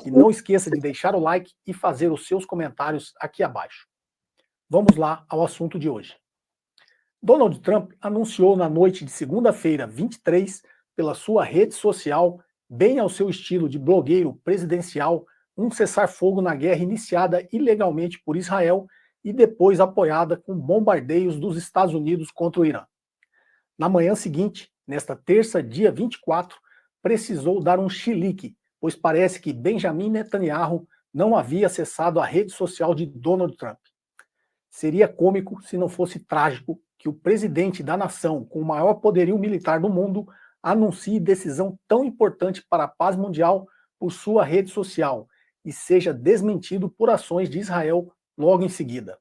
E não esqueça de deixar o like e fazer os seus comentários aqui abaixo. Vamos lá ao assunto de hoje. Donald Trump anunciou na noite de segunda-feira, 23, pela sua rede social, bem ao seu estilo de blogueiro presidencial, um cessar-fogo na guerra iniciada ilegalmente por Israel e depois apoiada com bombardeios dos Estados Unidos contra o Irã. Na manhã seguinte, nesta terça, dia 24, precisou dar um chilique, pois parece que Benjamin Netanyahu não havia acessado a rede social de Donald Trump. Seria cômico se não fosse trágico que o presidente da nação com o maior poderio militar do mundo anuncie decisão tão importante para a paz mundial por sua rede social e seja desmentido por ações de Israel logo em seguida.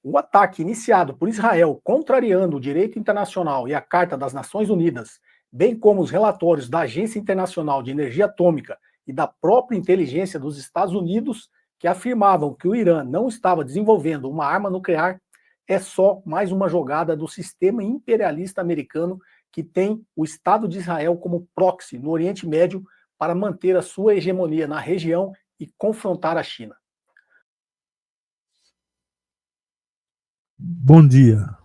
O ataque iniciado por Israel, contrariando o direito internacional e a Carta das Nações Unidas, bem como os relatórios da Agência Internacional de Energia Atômica e da própria inteligência dos Estados Unidos, que afirmavam que o Irã não estava desenvolvendo uma arma nuclear, é só mais uma jogada do sistema imperialista americano que tem o Estado de Israel como proxy no Oriente Médio para manter a sua hegemonia na região e confrontar a China. Bom dia.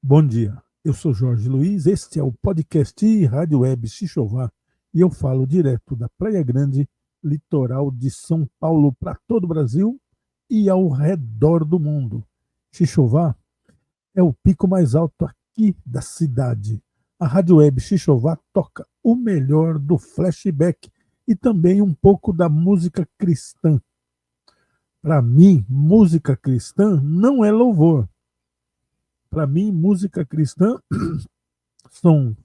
Bom dia. Eu sou Jorge Luiz, este é o podcast Rádio Web Xixová e eu falo direto da Praia Grande, litoral de São Paulo, para todo o Brasil e ao redor do mundo. Xixová é o pico mais alto aqui da cidade. A Rádio Web Xixová toca o melhor do flashback e também um pouco da música cristã. Para mim, música cristã não é louvor. Para mim, música cristã são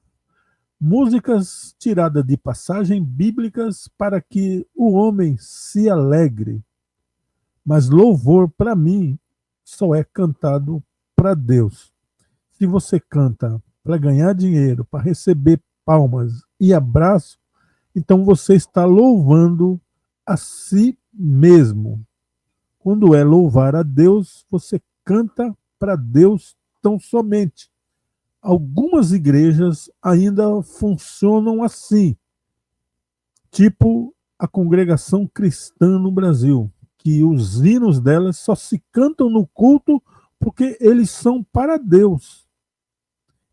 músicas tiradas de passagens bíblicas para que o homem se alegre. Mas louvor, para mim, só é cantado para Deus. Se você canta para ganhar dinheiro, para receber palmas e abraço, então você está louvando a si mesmo. Quando é louvar a Deus, você canta para Deus tão somente. Algumas igrejas ainda funcionam assim, tipo a congregação cristã no Brasil, que os hinos delas só se cantam no culto porque eles são para Deus.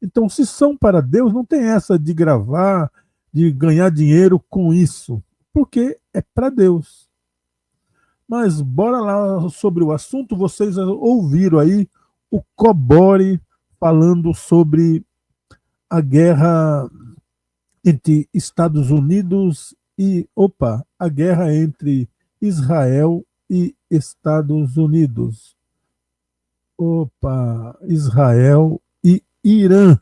Então, se são para Deus, não tem essa de gravar, de ganhar dinheiro com isso, porque é para Deus. Mas bora lá sobre o assunto. Vocês ouviram aí o Cobori falando sobre a guerra entre Estados Unidos e, a guerra entre Israel e Estados Unidos. Israel e Irã.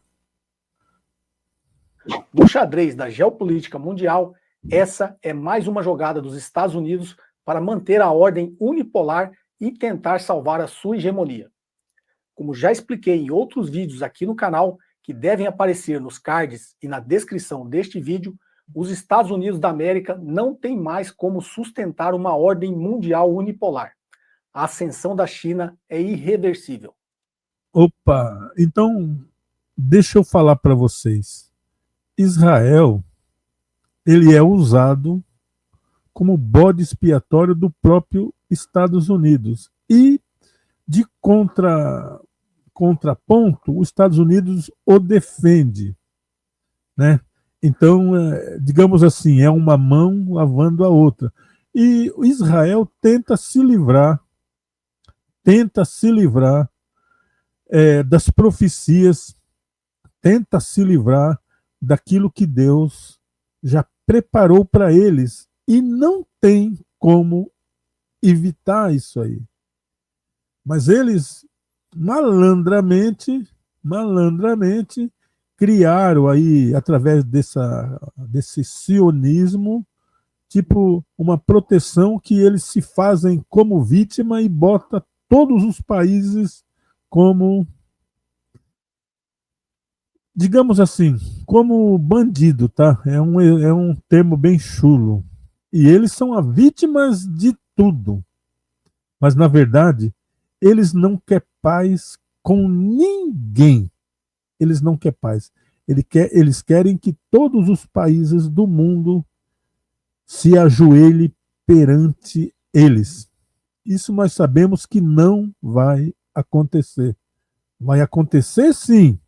No xadrez da geopolítica mundial, essa é mais uma jogada dos Estados Unidos para manter a ordem unipolar e tentar salvar a sua hegemonia. Como já expliquei em outros vídeos aqui no canal, que devem aparecer nos cards e na descrição deste vídeo, os Estados Unidos da América não têm mais como sustentar uma ordem mundial unipolar. A ascensão da China é irreversível. Então deixa eu falar para vocês. Israel, ele é usado como bode expiatório do próprio Estados Unidos. E de contraponto, os Estados Unidos o defende, né? Então, digamos assim, é uma mão lavando a outra. E Israel tenta se livrar das profecias, tenta se livrar daquilo que Deus já preparou para eles e não tem como evitar isso aí. Mas eles malandramente criaram aí, através desse sionismo, tipo uma proteção que eles se fazem como vítima e bota todos os países como, digamos assim, como bandido, tá? É um termo bem chulo. E eles são as vítimas de tudo. Mas, na verdade, eles não querem paz com ninguém. Eles não querem paz. Eles querem que todos os países do mundo se ajoelhem perante eles. Isso nós sabemos que não vai acontecer. Vai acontecer sim,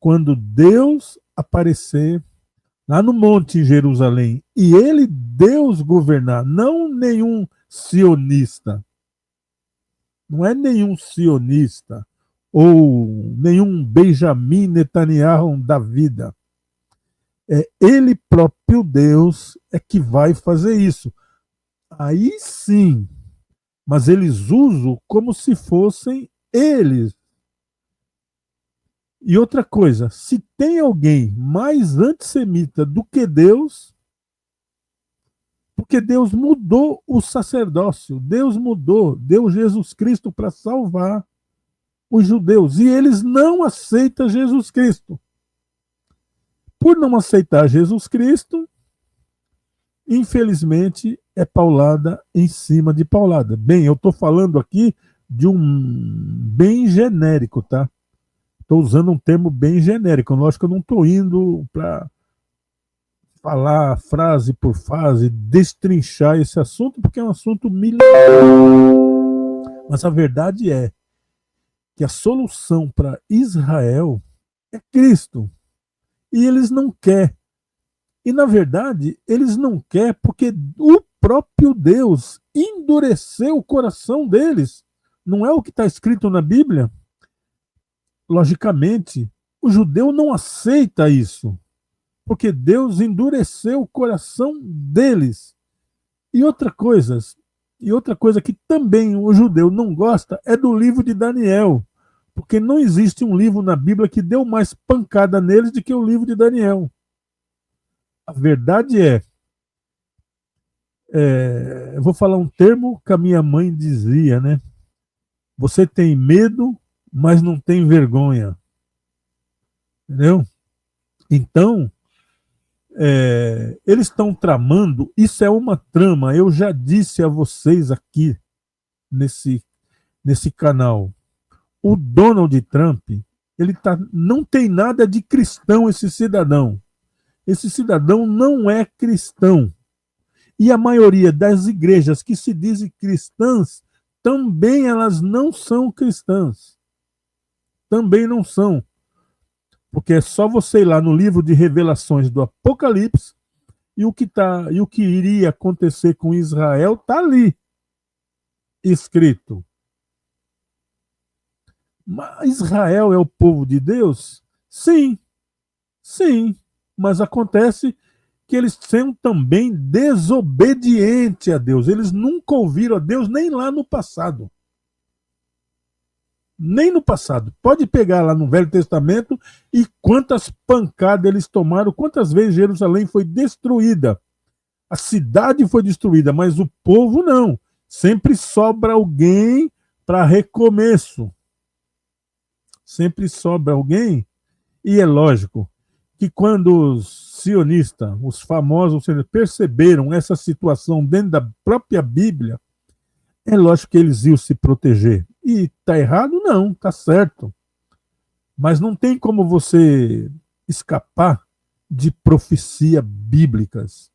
quando Deus aparecer lá no monte em Jerusalém e ele, Deus, governar, não nenhum sionista. Não é nenhum sionista ou nenhum Benjamin Netanyahu da vida. É ele próprio, Deus, é que vai fazer isso. Aí sim, mas eles usam como se fossem eles. E outra coisa, se tem alguém mais antissemita do que Deus, porque Deus mudou o sacerdócio, Deus mudou, deu Jesus Cristo para salvar os judeus, e eles não aceitam Jesus Cristo. Por não aceitar Jesus Cristo, infelizmente, é paulada em cima de paulada. Bem, eu estou falando aqui de um bem genérico, tá? Estou usando um termo bem genérico. Lógico que eu não estou indo para falar frase por frase, destrinchar esse assunto, porque é um assunto milenar. Mas a verdade é que a solução para Israel é Cristo. E eles não querem. E, na verdade, eles não querem porque o próprio Deus endureceu o coração deles. Não é o que está escrito na Bíblia? Logicamente, o judeu não aceita isso, porque Deus endureceu o coração deles. E outra coisa que também o judeu não gosta é do livro de Daniel, porque não existe um livro na Bíblia que deu mais pancada neles do que o livro de Daniel. A verdade eu vou falar um termo que a minha mãe dizia, né? Você tem medo, mas não tem vergonha. Entendeu? Então, eles estão tramando, isso é uma trama, eu já disse a vocês aqui nesse canal. O Donald Trump, não tem nada de cristão, esse cidadão. Esse cidadão não é cristão. E a maioria das igrejas que se dizem cristãs, também elas não são cristãs. Também não são. Porque é só você ir lá no livro de Revelações do Apocalipse e o que iria acontecer com Israel está ali escrito. Mas Israel é o povo de Deus? Sim, sim. Mas acontece que eles são também desobedientes a Deus. Eles nunca ouviram a Deus nem lá no passado. Nem no passado. Pode pegar lá no Velho Testamento e quantas pancadas eles tomaram, quantas vezes Jerusalém foi destruída. A cidade foi destruída, mas o povo não. Sempre sobra alguém para recomeço. Sempre sobra alguém. E é lógico que quando os sionistas, os famosos sionistas, perceberam essa situação dentro da própria Bíblia, é lógico que eles iam se proteger. E está errado? Não, está certo. Mas não tem como você escapar de profecias bíblicas.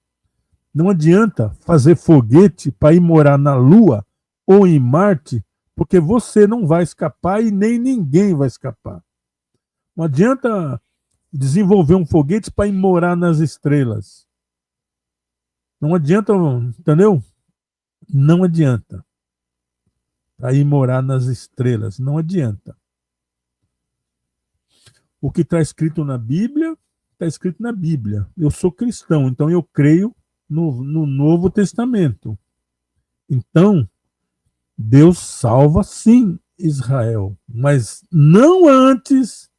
Não adianta fazer foguete para ir morar na Lua ou em Marte, porque você não vai escapar e nem ninguém vai escapar. Não adianta desenvolver um foguete para ir morar nas estrelas. Não adianta, entendeu? Não adianta. Para ir morar nas estrelas. Não adianta. O que está escrito na Bíblia, está escrito na Bíblia. Eu sou cristão, então eu creio no Novo Testamento. Então, Deus salva sim Israel, mas não antes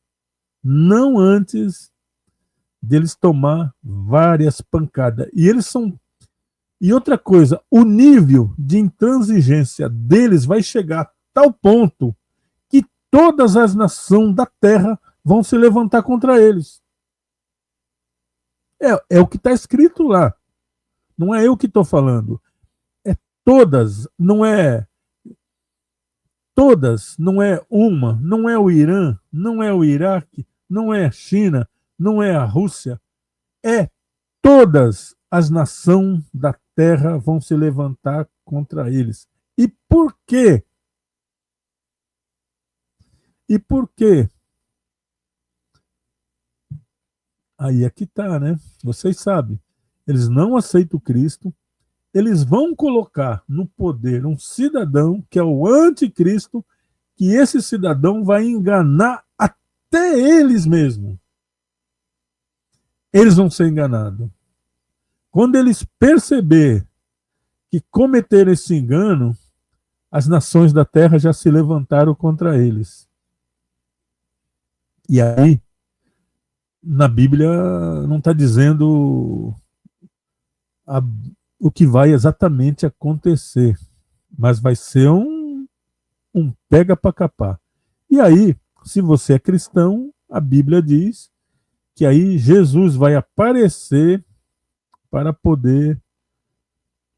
deles tomar várias pancadas. E outra coisa, o nível de intransigência deles vai chegar a tal ponto que todas as nações da terra vão se levantar contra eles. É o que está escrito lá. Não é eu que estou falando. É todas, não é uma, não é o Irã, não é o Iraque, não é a China, não é a Rússia, é todas as nações da terra vão se levantar contra eles. E por quê? E por quê? Aí é que tá, né? Vocês sabem. Eles não aceitam Cristo. Eles vão colocar no poder um cidadão que é o anticristo, que esse cidadão vai enganar até eles mesmos. Eles vão ser enganados. Quando eles perceber que cometeram esse engano, as nações da terra já se levantaram contra eles. E aí, na Bíblia, não está dizendo o que vai exatamente acontecer, mas vai ser um pega para capar. E aí, se você é cristão, a Bíblia diz que aí Jesus vai aparecer para poder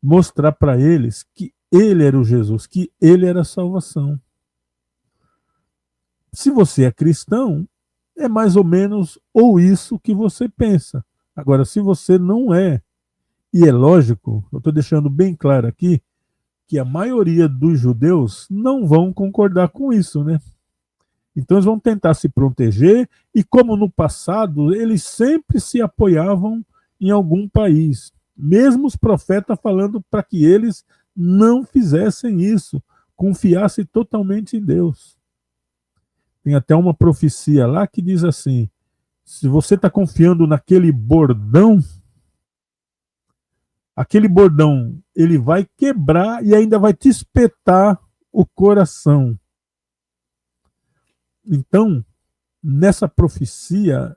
mostrar para eles que ele era o Jesus, que ele era a salvação. Se você é cristão, é mais ou menos ou isso que você pensa. Agora, se você não é, e é lógico, eu estou deixando bem claro aqui, que a maioria dos judeus não vão concordar com isso, né? Então eles vão tentar se proteger, e como no passado, eles sempre se apoiavam em algum país. Mesmo os profetas falando para que eles não fizessem isso, confiassem totalmente em Deus. Tem até uma profecia lá que diz assim: se você está confiando naquele bordão, aquele bordão ele vai quebrar e ainda vai te espetar o coração. Então, nessa profecia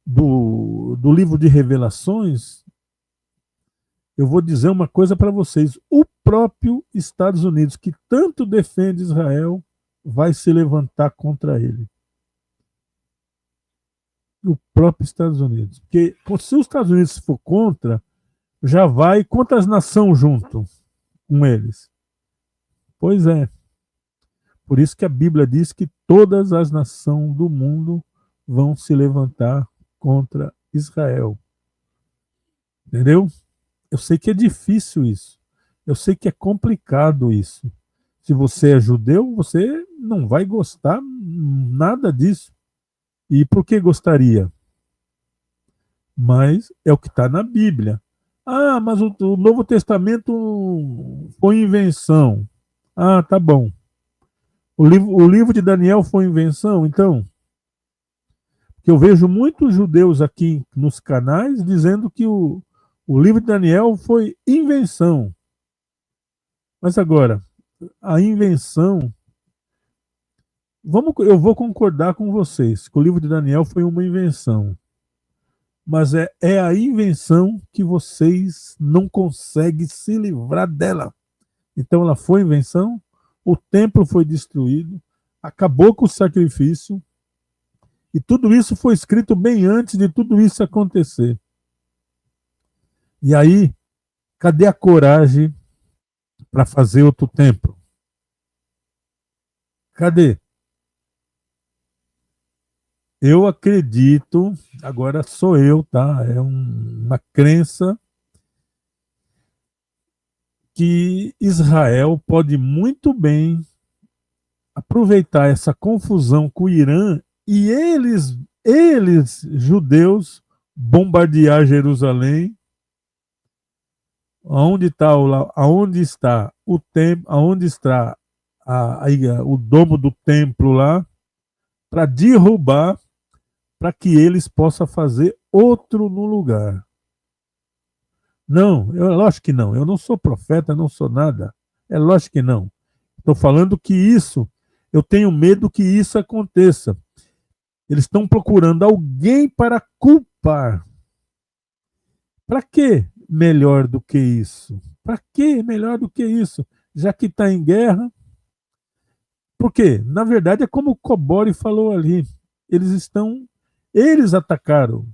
do livro de Revelações, eu vou dizer uma coisa para vocês: o próprio Estados Unidos, que tanto defende Israel, vai se levantar contra ele. O próprio Estados Unidos. Porque se os Estados Unidos for contra, já vai quantas nações junto com eles? Pois é. Por isso que a Bíblia diz que todas as nações do mundo vão se levantar contra Israel. Entendeu? Eu sei que é difícil isso. Eu sei que é complicado isso. Se você é judeu, você não vai gostar nada disso. E por que gostaria? Mas é o que está na Bíblia. Ah, mas o Novo Testamento foi invenção. Ah, tá bom. O livro de Daniel foi invenção, então? Que eu vejo muitos judeus aqui nos canais dizendo que o livro de Daniel foi invenção. Mas agora, a invenção... eu vou concordar com vocês que o livro de Daniel foi uma invenção. Mas é a invenção que vocês não conseguem se livrar dela. Então ela foi invenção, o templo foi destruído, acabou com o sacrifício, e tudo isso foi escrito bem antes de tudo isso acontecer. E aí, cadê a coragem para fazer outro templo? Cadê? Eu acredito, agora sou eu, tá? É uma crença que Israel pode muito bem aproveitar essa confusão com o Irã e eles judeus, bombardear Jerusalém, aonde está o templo, aonde está o domo do templo lá, para derrubar, para que eles possam fazer outro no lugar. Não, lógico que não. Eu não sou profeta, não sou nada. É lógico que não. Estou falando que eu tenho medo que isso aconteça. Eles estão procurando alguém para culpar. Para que melhor do que isso? Para que melhor do que isso? Já que está em guerra. Por quê? Na verdade, é como o Cobori falou ali. Eles atacaram,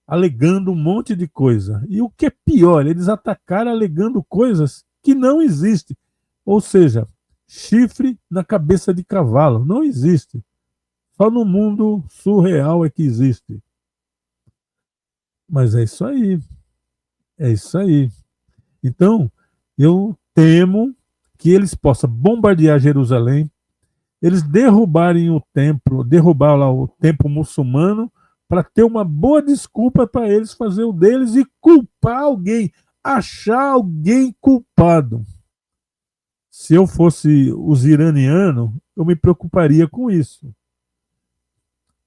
alegando um monte de coisa. E o que é pior, eles atacaram alegando coisas que não existem. Ou seja, chifre na cabeça de cavalo. Não existe. Só no mundo surreal é que existe. Mas é isso aí. É isso aí. Então, eu temo que eles possam bombardear Jerusalém, eles derrubarem o templo, derrubar lá o templo muçulmano, para ter uma boa desculpa para eles fazer o deles e culpar alguém, achar alguém culpado. Se eu fosse os iranianos, eu me preocuparia com isso.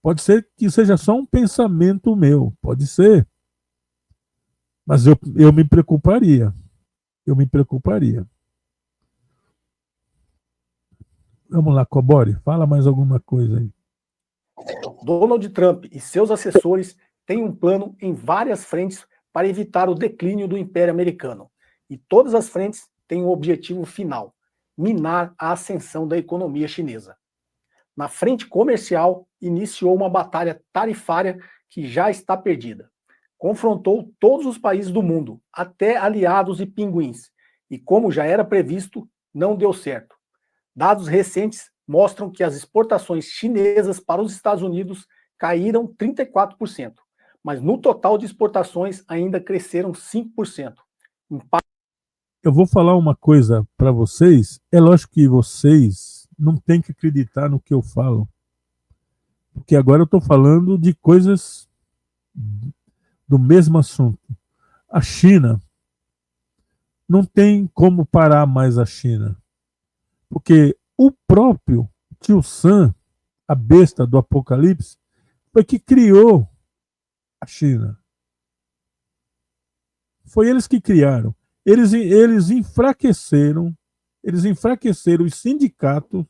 Pode ser que seja só um pensamento meu, pode ser. Mas eu me preocuparia. Eu me preocuparia. Vamos lá, Cobori, fala mais alguma coisa aí. Donald Trump e seus assessores têm um plano em várias frentes para evitar o declínio do Império Americano. E todas as frentes têm um objetivo final: minar a ascensão da economia chinesa. Na frente comercial, iniciou uma batalha tarifária que já está perdida. Confrontou todos os países do mundo, até aliados e pinguins, e como já era previsto, não deu certo. Dados recentes mostram que as exportações chinesas para os Estados Unidos caíram 34%, mas no total de exportações ainda cresceram 5%. Eu vou falar uma coisa para vocês. É lógico que vocês não têm que acreditar no que eu falo, porque agora eu estou falando de coisas do mesmo assunto. A China, não tem como parar mais a China, porque o próprio Tio Sam, a besta do Apocalipse, foi que criou a China. Foi eles que criaram. Eles enfraqueceram os sindicatos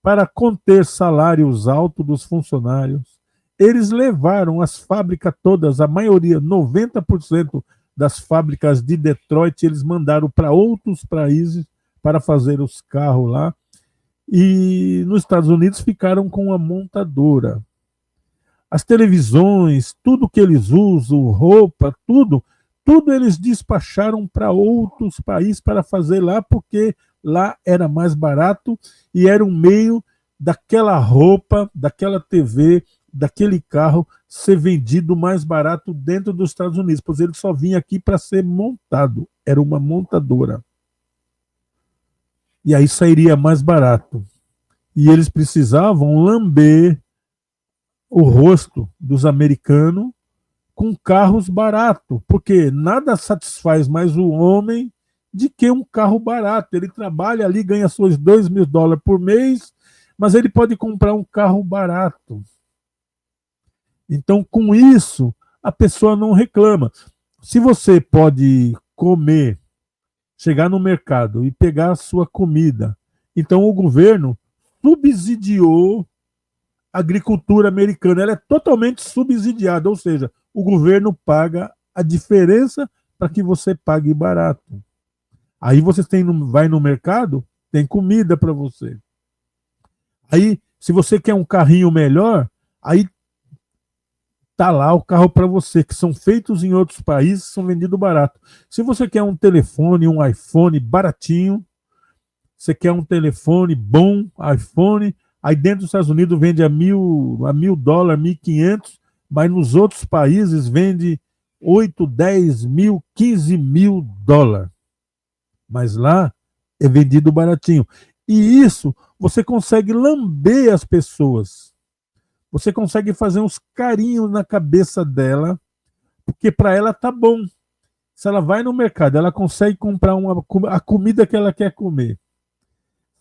para conter salários altos dos funcionários. Eles levaram as fábricas todas, a maioria, 90% das fábricas de Detroit, eles mandaram para outros países para fazer os carros lá. E nos Estados Unidos ficaram com a montadora. As televisões, tudo que eles usam, roupa, tudo eles despacharam para outros países para fazer lá, porque lá era mais barato e era um meio daquela roupa, daquela TV, daquele carro ser vendido mais barato dentro dos Estados Unidos, pois ele só vinha aqui para ser montado, era uma montadora. E aí sairia mais barato. E eles precisavam lamber o rosto dos americanos com carros baratos, porque nada satisfaz mais o homem de que um carro barato. Ele trabalha ali, ganha seus $2.000 por mês, mas ele pode comprar um carro barato. Então, com isso, a pessoa não reclama. Se você pode comer, chegar no mercado e pegar a sua comida, então o governo subsidiou a agricultura americana. Ela é totalmente subsidiada, ou seja, o governo paga a diferença para que você pague barato. Aí você vai no mercado, tem comida para você. Aí, se você quer um carrinho melhor, aí tá lá o carro para você, que são feitos em outros países, são vendidos barato. Se você quer um telefone, um iPhone baratinho, você quer um telefone bom, iPhone, aí dentro dos Estados Unidos vende a $1.000, 1.500, mas nos outros países vende 8, 10 mil, 15 mil dólares. Mas lá é vendido baratinho. E isso você consegue lamber as pessoas. Você consegue fazer uns carinhos na cabeça dela, porque para ela tá bom. Se ela vai no mercado, ela consegue comprar a comida que ela quer comer.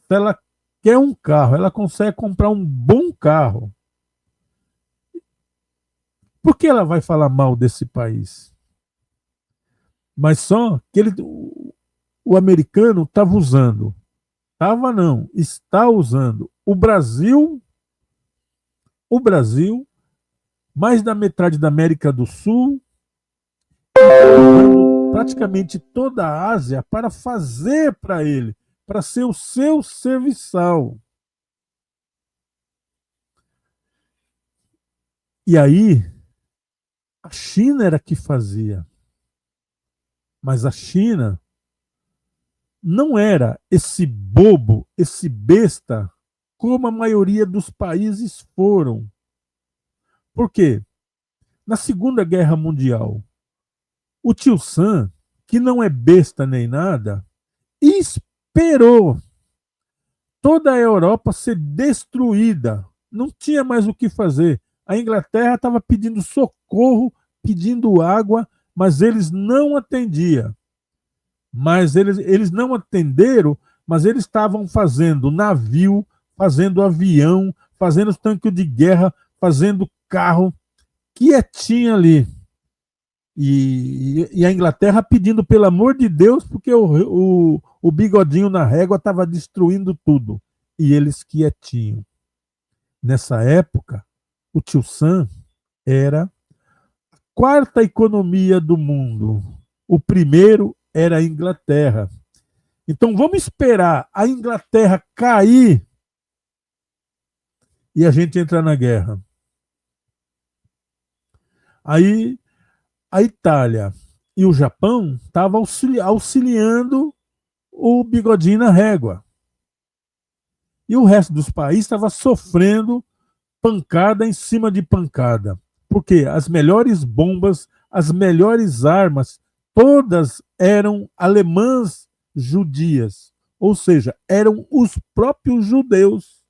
Se ela quer um carro, ela consegue comprar um bom carro. Por que ela vai falar mal desse país? Mas só que o americano estava usando. Estava não, está usando. O Brasil, mais da metade da América do Sul, praticamente toda a Ásia para fazer para ele, para ser o seu serviçal. E aí, a China era que fazia. Mas a China não era esse bobo, esse besta, como a maioria dos países foram. Por quê? Na Segunda Guerra Mundial, o tio Sam, que não é besta nem nada, esperou toda a Europa ser destruída. Não tinha mais o que fazer. A Inglaterra estava pedindo socorro, pedindo água, mas eles não atendiam. Mas eles não atenderam, mas eles estavam fazendo navio, fazendo avião, fazendo tanque de guerra, fazendo carro, quietinho ali. E a Inglaterra pedindo pelo amor de Deus, porque o bigodinho na régua estava destruindo tudo. E eles quietinho. Nessa época, o tio Sam era a quarta economia do mundo. O primeiro era a Inglaterra. Então vamos esperar a Inglaterra cair e a gente entrar na guerra. Aí a Itália e o Japão estavam auxiliando o bigodinho na régua. E o resto dos países estava sofrendo pancada em cima de pancada. Porque as melhores bombas, as melhores armas, todas eram alemãs judias. Ou seja, eram os próprios judeus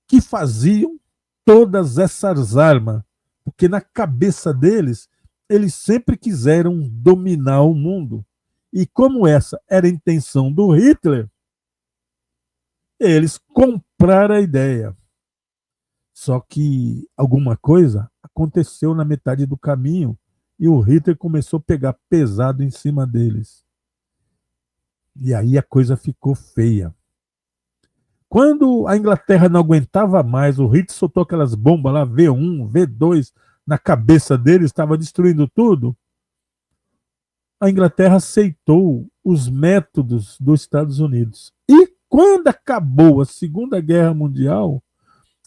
que faziam todas essas armas. Porque na cabeça deles, eles sempre quiseram dominar o mundo. E como essa era a intenção do Hitler, eles compraram a ideia. Só que alguma coisa aconteceu na metade do caminho e o Hitler começou a pegar pesado em cima deles. E aí a coisa ficou feia. Quando a Inglaterra não aguentava mais, o Hitler soltou aquelas bombas lá, V1, V2, na cabeça deles, estava destruindo tudo. A Inglaterra aceitou os métodos dos Estados Unidos. E quando acabou a Segunda Guerra Mundial,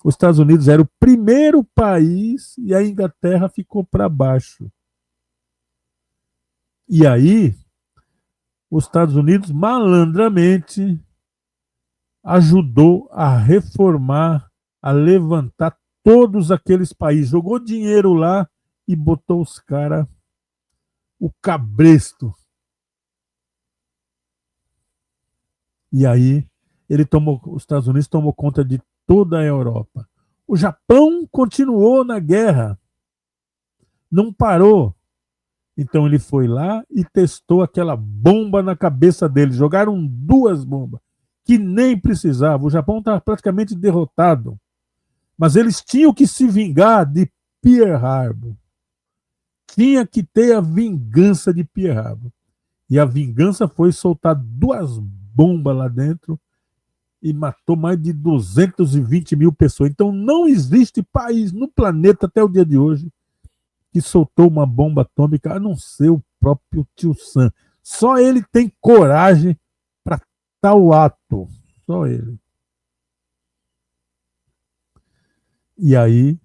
os Estados Unidos era o primeiro país e a Inglaterra ficou para baixo. E aí, os Estados Unidos malandramente ajudou a reformar, a levantar todos aqueles países. Jogou dinheiro lá e botou os caras, o cabresto. E aí, os Estados Unidos tomou conta de toda a Europa. O Japão continuou na guerra, não parou. Então ele foi lá e testou aquela bomba na cabeça dele. Jogaram 2 bombas, que nem precisava. O Japão estava praticamente derrotado. Mas eles tinham que se vingar de Pearl Harbor. Tinha que ter a vingança de Pearl Harbor. E a vingança foi soltar 2 bombas lá dentro e matou mais de 220 mil pessoas. Então não existe país no planeta até o dia de hoje que soltou uma bomba atômica, a não ser o próprio tio Sam. Só ele tem coragem para tal ato. Só ele. E aí,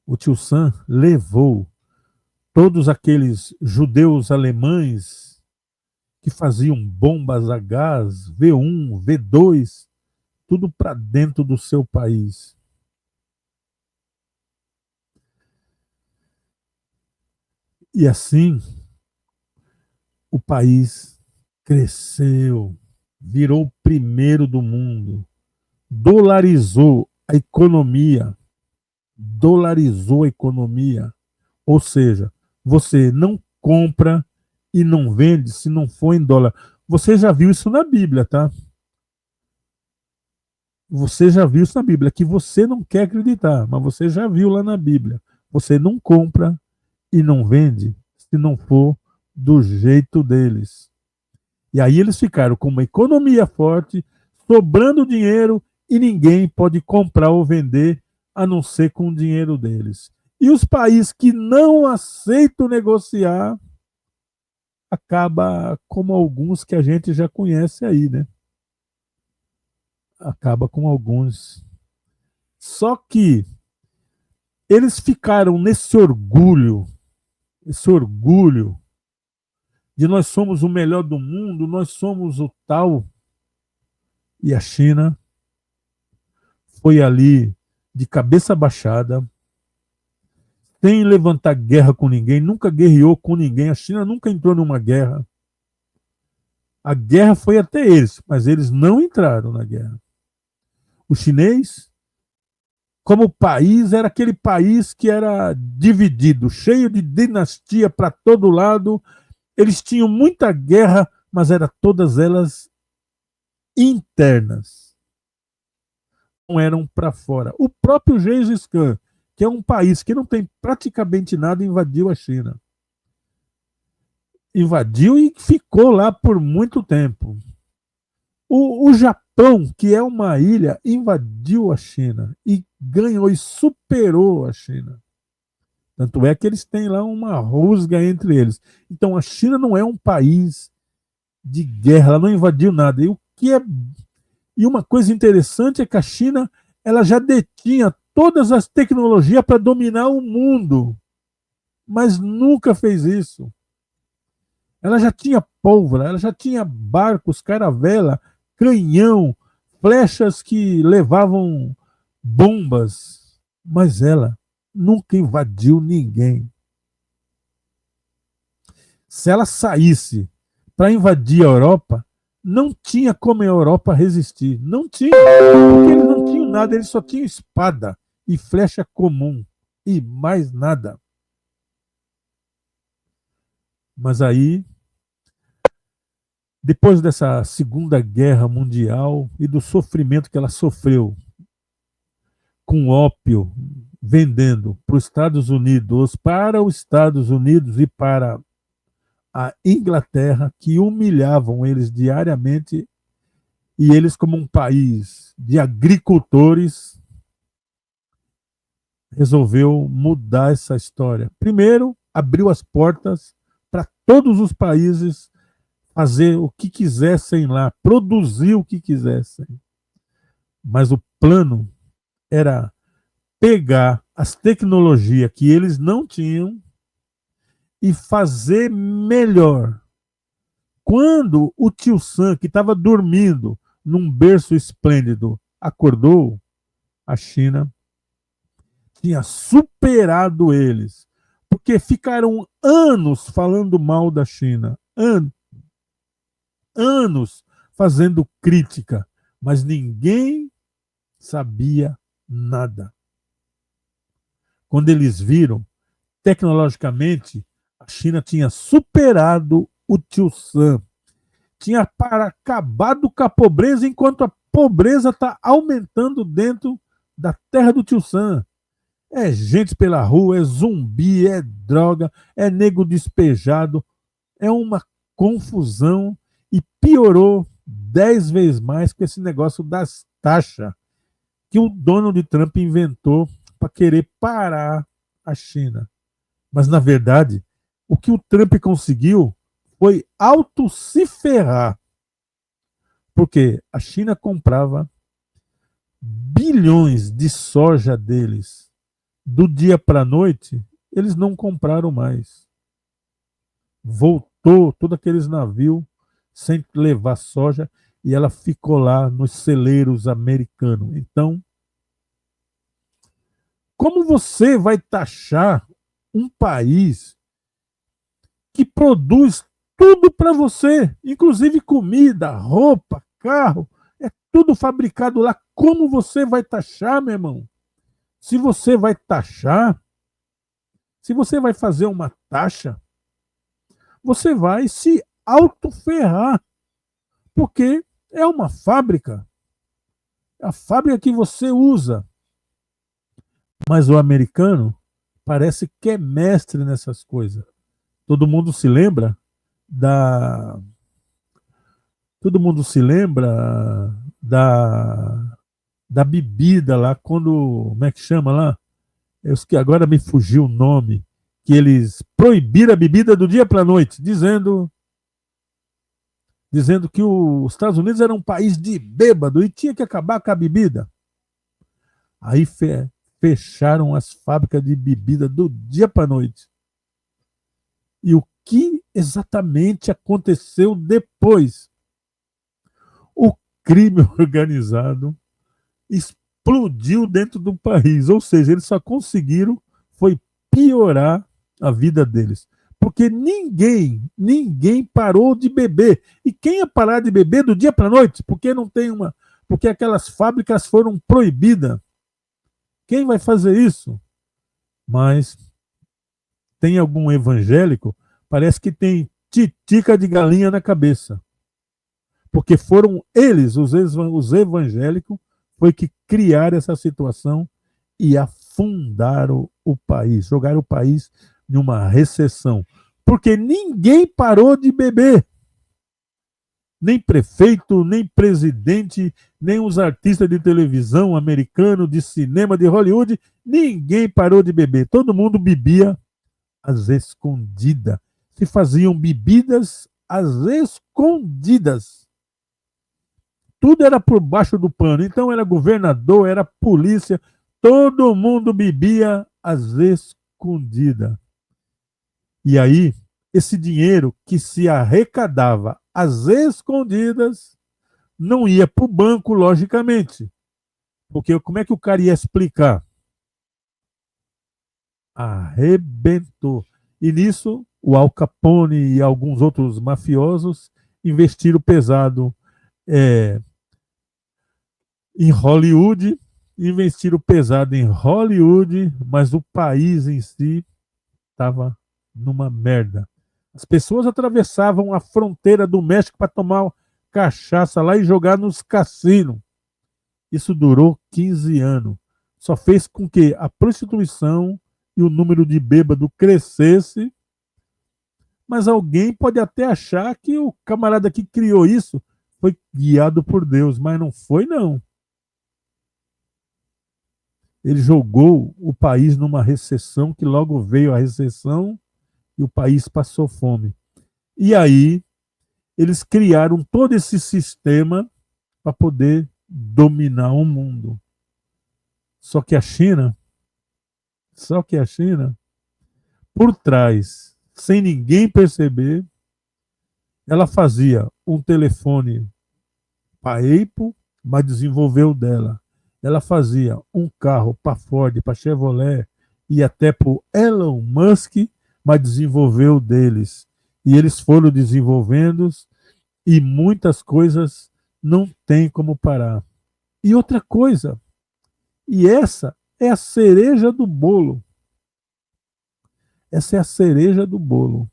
o tio Sam levou todos aqueles judeus alemães que faziam bombas a gás, V1, V2, tudo para dentro do seu país. E assim, o país cresceu, virou o primeiro do mundo, dolarizou a economia, ou seja, você não compra e não vende se não for em dólar. Você já viu isso na Bíblia, tá? Você já viu isso na Bíblia, que você não quer acreditar, mas você já viu lá na Bíblia. Você não compra e não vende se não for do jeito deles. E aí eles ficaram com uma economia forte, sobrando dinheiro e ninguém pode comprar ou vender a não ser com o dinheiro deles. E os países que não aceitam negociar acaba como alguns que a gente já conhece aí, né? Acaba com alguns. Só que eles ficaram nesse orgulho de nós somos o melhor do mundo, nós somos o tal. E a China foi ali de cabeça baixada, sem levantar guerra com ninguém, nunca guerreou com ninguém. A China nunca entrou numa guerra. A guerra foi até eles, mas eles não entraram na guerra. O chinês, como país, era aquele país que era dividido, cheio de dinastia para todo lado. Eles tinham muita guerra, mas eram todas elas internas. Não eram para fora. O próprio Gengis Khan, que é um país que não tem praticamente nada, invadiu a China. Invadiu e ficou lá por muito tempo. O Japão, que é uma ilha, invadiu a China e ganhou e superou a China. Tanto é que eles têm lá uma rusga entre eles. Então a China não é um país de guerra, ela não invadiu nada. E uma coisa interessante é que a China ela já detinha todas as tecnologias para dominar o mundo, mas nunca fez isso. Ela já tinha pólvora, ela já tinha barcos, caravela, canhão, flechas que levavam bombas, mas ela nunca invadiu ninguém. Se ela saísse para invadir a Europa, não tinha como a Europa resistir. Não tinha, porque eles não tinham nada, eles só tinham espada e flecha comum e mais nada. Mas aí, depois dessa Segunda Guerra Mundial e do sofrimento que ela sofreu com ópio, vendendo para os Estados Unidos e para a Inglaterra, que humilhavam eles diariamente, e eles, como um país de agricultores, resolveu mudar essa história. Primeiro, abriu as portas para todos os países fazer o que quisessem lá, produzir o que quisessem. Mas o plano era pegar as tecnologias que eles não tinham e fazer melhor. Quando o tio Sam, que estava dormindo num berço esplêndido, acordou, a China tinha superado eles. Porque ficaram anos falando mal da China. Anos fazendo crítica. Mas ninguém sabia nada. Quando eles viram, tecnologicamente, a China tinha superado o tio Sam. Tinha acabado com a pobreza, enquanto a pobreza está aumentando dentro da terra do tio Sam. É gente pela rua, é zumbi, é droga, é nego despejado. É uma confusão e piorou 10 vezes mais com esse negócio das taxas que o Donald Trump inventou para querer parar a China. Mas, na verdade, o que o Trump conseguiu foi auto se ferrar. Porque a China comprava bilhões de soja deles. Do dia para a noite, eles não compraram mais. Voltou todos aqueles navios sem levar soja e ela ficou lá nos celeiros americanos. Então, como você vai taxar um país que produz tudo para você, inclusive comida, roupa, carro, é tudo fabricado lá? Como você vai taxar, meu irmão? Se você vai taxar, se você vai fazer uma taxa, você vai se autoferrar, porque é uma fábrica, é a fábrica que você usa. Mas o americano parece que é mestre nessas coisas. Todo mundo se lembra da. Todo mundo se lembra da bebida lá, quando. Como é que chama lá? Eu que agora me fugiu o nome. Que eles proibiram a bebida do dia para a noite, dizendo que os Estados Unidos era um país de bêbado e tinha que acabar com a bebida. Aí fecharam as fábricas de bebida do dia para a noite. E o que exatamente aconteceu depois? O crime organizado explodiu dentro do país. Ou seja, eles só conseguiram foi piorar a vida deles. Porque ninguém parou de beber. E quem ia parar de beber do dia para a noite? Porque não tem uma. Porque aquelas fábricas foram proibidas. Quem vai fazer isso? Mas tem algum evangélico, parece que tem titica de galinha na cabeça. Porque foram eles, os evangélicos, foi que criaram essa situação e afundaram o país, jogaram o país numa recessão. Porque ninguém parou de beber. Nem prefeito, nem presidente, nem os artistas de televisão americano, de cinema, de Hollywood, ninguém parou de beber. Todo mundo bebia às escondidas. Se faziam bebidas às escondidas. Tudo era por baixo do pano. Então era governador, era polícia, todo mundo bebia às escondidas. E aí, esse dinheiro que se arrecadava às escondidas não ia para o banco, logicamente. Porque como é que o cara ia explicar? Arrebentou. E nisso, o Al Capone e alguns outros mafiosos investiram pesado em Hollywood, mas o país em si estava numa merda. As pessoas atravessavam a fronteira do México para tomar cachaça lá e jogar nos cassinos. Isso durou 15 anos. Só fez com que a prostituição e o número de bêbado crescesse. Mas alguém pode até achar que o camarada que criou isso foi guiado por Deus, mas não foi, não. Ele jogou o país numa recessão, que logo veio a recessão e o país passou fome. E aí, eles criaram todo esse sistema para poder dominar o mundo. Só que a China, por trás, sem ninguém perceber, ela fazia um telefone para a Apple, mas desenvolveu dela. Ela fazia um carro para Ford, para Chevrolet e até para o Elon Musk, mas desenvolveu deles. E eles foram desenvolvendo e muitas coisas não tem como parar. E outra coisa, e essa é a cereja do bolo. Essa é a cereja do bolo.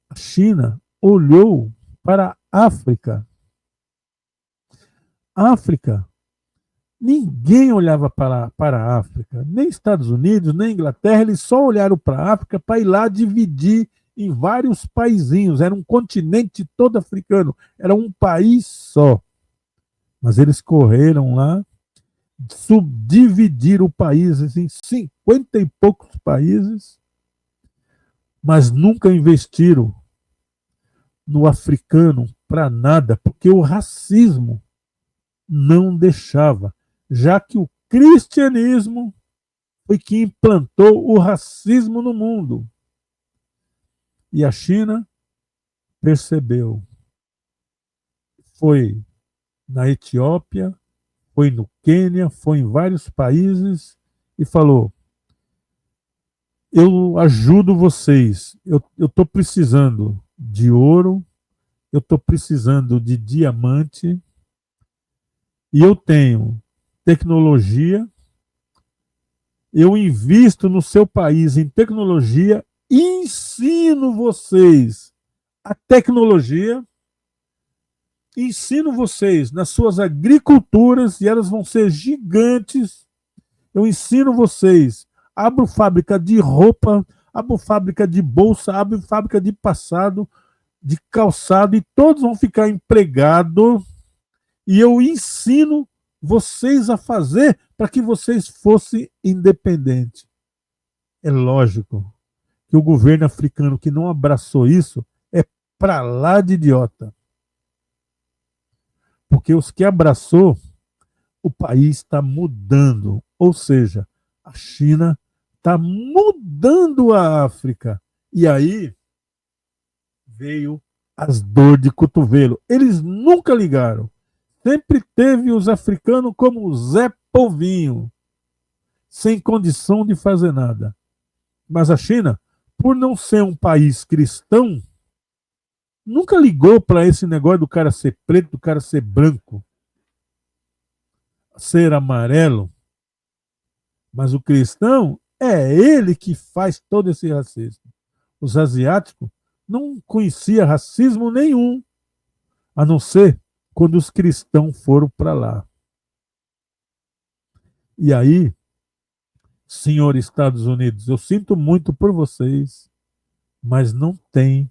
A China olhou para a África. África, ninguém olhava para a África, nem Estados Unidos, nem Inglaterra, eles só olharam para a África para ir lá dividir em vários paizinhos. Era um continente todo africano, era um país só. Mas eles correram lá, subdividiram o país em 50 e poucos países, mas nunca investiram no africano para nada, porque o racismo não deixava, já que o cristianismo foi que implantou o racismo no mundo. E a China percebeu. Foi na Etiópia, foi no Quênia, foi em vários países e falou: eu ajudo vocês, eu estou precisando de ouro, eu estou precisando de diamante e eu tenho tecnologia, eu invisto no seu país em tecnologia e ensino vocês a tecnologia, ensino vocês nas suas agriculturas e elas vão ser gigantes. Eu ensino vocês, abro fábrica de roupa, abro fábrica de bolsa, abro fábrica de de calçado e todos vão ficar empregados e eu ensino vocês a fazer para que vocês fossem independentes. É lógico que o governo africano que não abraçou isso é para lá de idiota. Porque os que abraçou, o país está mudando. Ou seja, a China está mudando a África. E aí veio as dores de cotovelo. Eles nunca ligaram. sempre teve os africanos como Zé Povinho, sem condição de fazer nada. Mas a China, por não ser um país cristão, nunca ligou para esse negócio do cara ser preto, do cara ser branco, ser amarelo. Mas o cristão é ele que faz todo esse racismo. Os asiáticos não conheciam racismo nenhum, a não ser quando os cristãos foram para lá. E aí, senhor Estados Unidos, eu sinto muito por vocês, mas não tem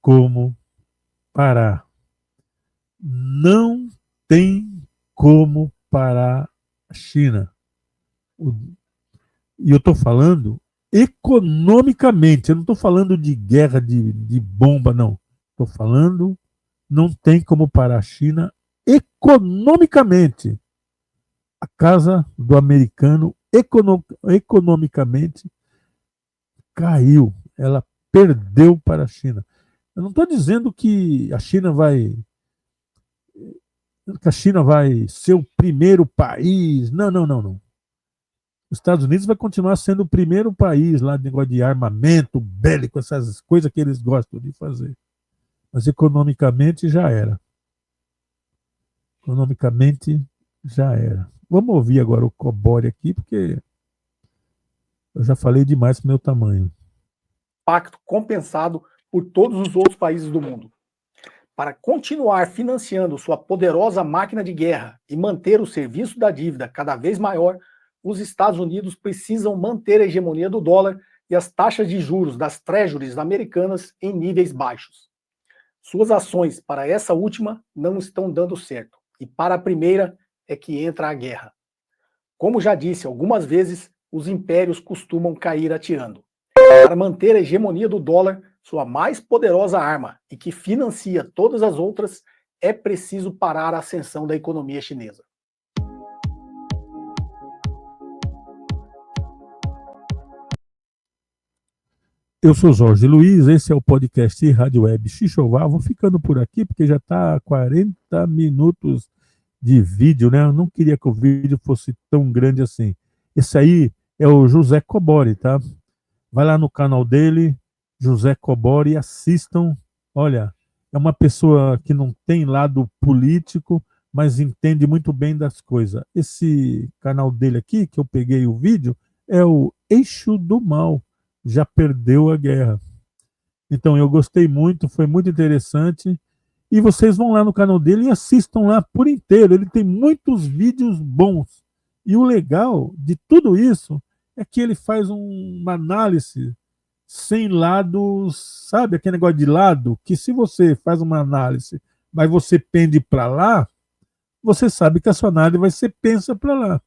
como parar. Não tem como parar a China. E eu estou falando economicamente, eu não estou falando de guerra de bomba, não. Estou falando, não tem como parar a China economicamente. A casa do americano, economicamente, caiu. Ela perdeu para a China. Eu não estou dizendo que a China vai ser o primeiro país. Não, não, não, não. Os Estados Unidos vai continuar sendo o primeiro país lá de negócio de armamento bélico, essas coisas que eles gostam de fazer. Mas economicamente já era. Economicamente já era. Vamos ouvir agora o Cobori aqui, porque eu já falei demais pro meu tamanho. Impacto compensado por todos os outros países do mundo. Para continuar financiando sua poderosa máquina de guerra e manter o serviço da dívida cada vez maior, os Estados Unidos precisam manter a hegemonia do dólar e as taxas de juros das treasuries americanas em níveis baixos. Suas ações para essa última não estão dando certo, e para a primeira é que entra a guerra. Como já disse algumas vezes, os impérios costumam cair atirando. Para manter a hegemonia do dólar, sua mais poderosa arma e que financia todas as outras, é preciso parar a ascensão da economia chinesa. Eu sou Jorge Luiz, esse é o podcast Rádio Web Xixová. Vou ficando por aqui porque já está 40 minutos de vídeo, né? Eu não queria que o vídeo fosse tão grande assim. Esse aí é o José Cobori, tá? Vai lá no canal dele, José Cobori, e assistam. Olha, é uma pessoa que não tem lado político, mas entende muito bem das coisas. Esse canal dele aqui, que eu peguei o vídeo, é o Eixo do Mal. Já perdeu a guerra. Então eu gostei muito, foi muito interessante. E vocês vão lá no canal dele e assistam lá por inteiro. Ele tem muitos vídeos bons. E o legal de tudo isso é que ele faz uma análise sem lados, sabe? Aquele negócio de lado, que se você faz uma análise, mas você pende para lá, você sabe que a sua análise vai ser pensa para lá.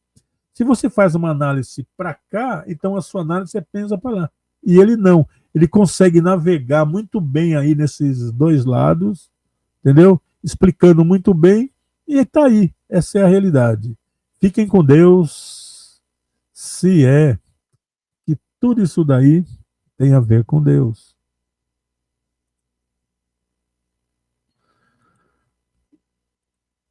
Se você faz uma análise para cá, então a sua análise é pensa para lá. E ele não. Ele consegue navegar muito bem aí nesses dois lados, entendeu? Explicando muito bem, e está aí. Essa é a realidade. Fiquem com Deus, se é que tudo isso daí tem a ver com Deus.